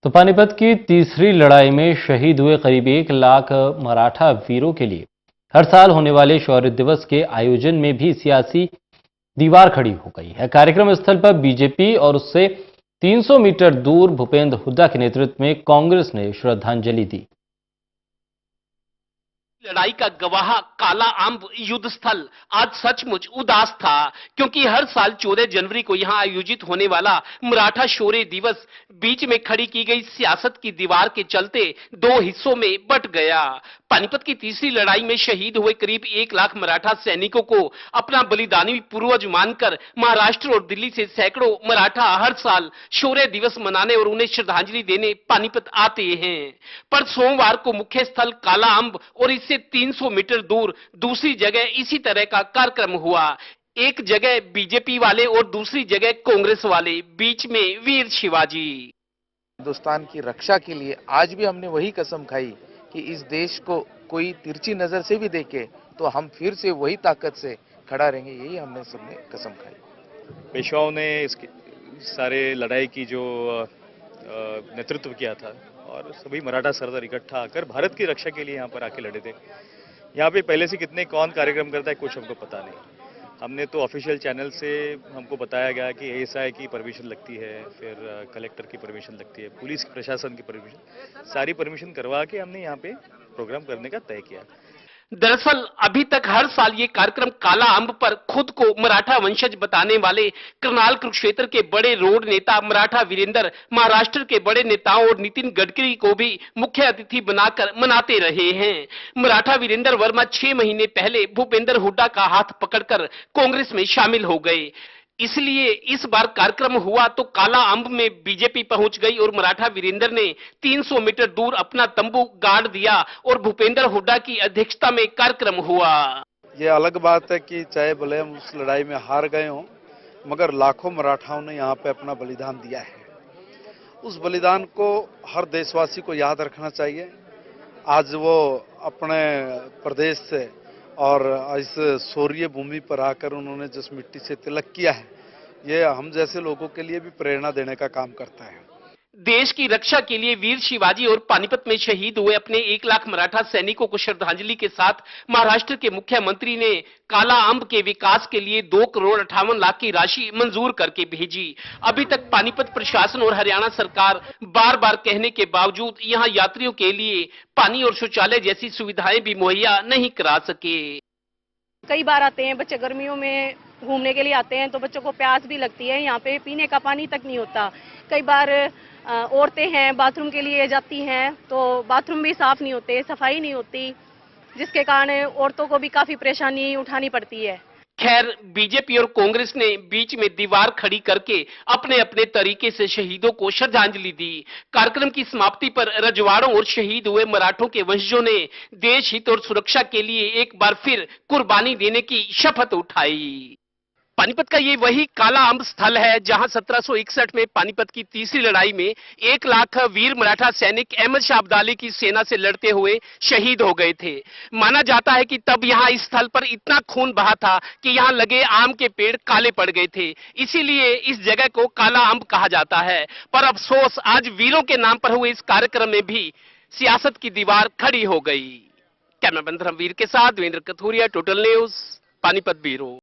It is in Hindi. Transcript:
तो पानीपत की तीसरी लड़ाई में शहीद हुए करीब 1 लाख मराठा वीरों के लिए हर साल होने वाले शौर्य दिवस के आयोजन में भी सियासी दीवार खड़ी हो गई है। कार्यक्रम स्थल पर बीजेपी और उससे 300 मीटर दूर भूपेंद्र हुड्डा के नेतृत्व में कांग्रेस ने श्रद्धांजलि दी। लड़ाई का गवाह काला अम्ब युद्ध स्थल आज सचमुच उदास था, क्योंकि हर साल 14 जनवरी को यहां आयोजित होने वाला मराठा शौर्य दिवस बीच में खड़ी की गई सियासत की दीवार के चलते दो हिस्सों में बंट गया। पानीपत की तीसरी लड़ाई में शहीद हुए करीब 1 लाख मराठा सैनिकों को अपना बलिदानी पूर्वज मानकर महाराष्ट्र और दिल्ली से सैकड़ों मराठा हर साल शौर्य दिवस मनाने और उन्हें श्रद्धांजलि देने पानीपत आते हैं। पर सोमवार को मुख्य स्थल काला अम्ब और इससे 300 मीटर दूर दूसरी जगह इसी तरह का कार्यक्रम हुआ। एक जगह बीजेपी वाले और दूसरी जगह कांग्रेस वाले, बीच में वीर शिवाजी। हिंदुस्तान की रक्षा के लिए आज भी हमने वही कसम खाई कि इस देश को कोई तिरछी नजर से भी देखे तो हम फिर से वही ताकत से खड़ा रहेंगे, यही हमने सबने कसम खाई। पेशवाओं ने इसकी सारे लड़ाई की जो नेतृत्व किया था और सभी मराठा सरदार इकट्ठा आकर भारत की रक्षा के लिए यहाँ पर आके लड़े थे। यहाँ पे पहले से कितने कौन कार्यक्रम करता है कुछ हमको पता नहीं। हमने तो ऑफिशियल चैनल से हमको बताया गया कि एएसआई की परमिशन लगती है, फिर कलेक्टर की परमिशन लगती है, पुलिस प्रशासन की परमिशन, सारी परमिशन करवा के हमने यहाँ पे प्रोग्राम करने का तय किया। दरअसल अभी तक हर साल ये कार्यक्रम काला अम्ब पर खुद को मराठा वंशज बताने वाले करनाल कुरुक्षेत्र के बड़े रोड नेता मराठा वीरेंद्र, महाराष्ट्र के बड़े नेताओं और नितिन गडकरी को भी मुख्य अतिथि बनाकर मनाते रहे हैं। मराठा वीरेंद्र वर्मा 6 महीने पहले भूपेंद्र हुड्डा का हाथ पकड़कर कांग्रेस में शामिल हो गए। इसलिए इस बार कार्यक्रम हुआ तो काला अम्ब में बीजेपी पहुंच गई और मराठा वीरेंद्र ने 300 मीटर दूर अपना तंबू गाड़ दिया और भूपेंद्र हुड्डा की अध्यक्षता में कार्यक्रम हुआ। ये अलग बात है कि चाहे भले हम उस लड़ाई में हार गए हों, मगर लाखों मराठाओं ने यहाँ पे अपना बलिदान दिया है। उस बलिदान को हर देशवासी को याद रखना चाहिए। आज वो अपने प्रदेश से और इस शौर्य भूमि पर आकर उन्होंने जिस मिट्टी से तिलक किया है, ये हम जैसे लोगों के लिए भी प्रेरणा देने का काम करता है। देश की रक्षा के लिए वीर शिवाजी और पानीपत में शहीद हुए अपने 1 लाख मराठा सैनिकों को श्रद्धांजलि के साथ महाराष्ट्र के मुख्यमंत्री ने काला अम्ब के विकास के लिए 2 करोड़ 58 लाख की राशि मंजूर करके भेजी। अभी तक पानीपत प्रशासन और हरियाणा सरकार बार बार कहने के बावजूद यहाँ यात्रियों के लिए पानी और शौचालय जैसी सुविधाएं भी मुहैया नहीं करा सके। कई बार आते हैं बच्चे, गर्मियों में घूमने के लिए आते हैं तो बच्चों को प्यास भी लगती है। यहाँ पे पीने का पानी तक नहीं होता। कई बार औरतें हैं बाथरूम के लिए जाती हैं तो बाथरूम भी साफ नहीं होते, सफाई नहीं होती, जिसके कारण औरतों को भी काफी परेशानी उठानी पड़ती है। खैर, बीजेपी और कांग्रेस ने बीच में दीवार खड़ी करके अपने अपने तरीके से शहीदों को श्रद्धांजलि दी। कार्यक्रम की समाप्ति पर रजवाड़ों और शहीद हुए मराठों के वंशजों ने देश हित और सुरक्षा के लिए एक बार फिर कुर्बानी देने की शपथ उठाई। पानीपत का ये वही काला अम्ब स्थल है जहां 1761 में पानीपत की तीसरी लड़ाई में 1 लाख वीर मराठा सैनिक अहमद शाह अब्दाली की सेना से लड़ते हुए शहीद हो गए थे। माना जाता है कि तब यहां इस स्थल पर इतना खून बहा था कि यहां लगे आम के पेड़ काले पड़ गए थे, इसीलिए इस जगह को काला अम्ब कहा जाता है। पर अफसोस, आज वीरों के नाम पर हुए इस कार्यक्रम में भी सियासत की दीवार खड़ी हो गई। कैमरामैन धर्मवीर के साथ Devendra Kathuria, total news, Panipat bureau.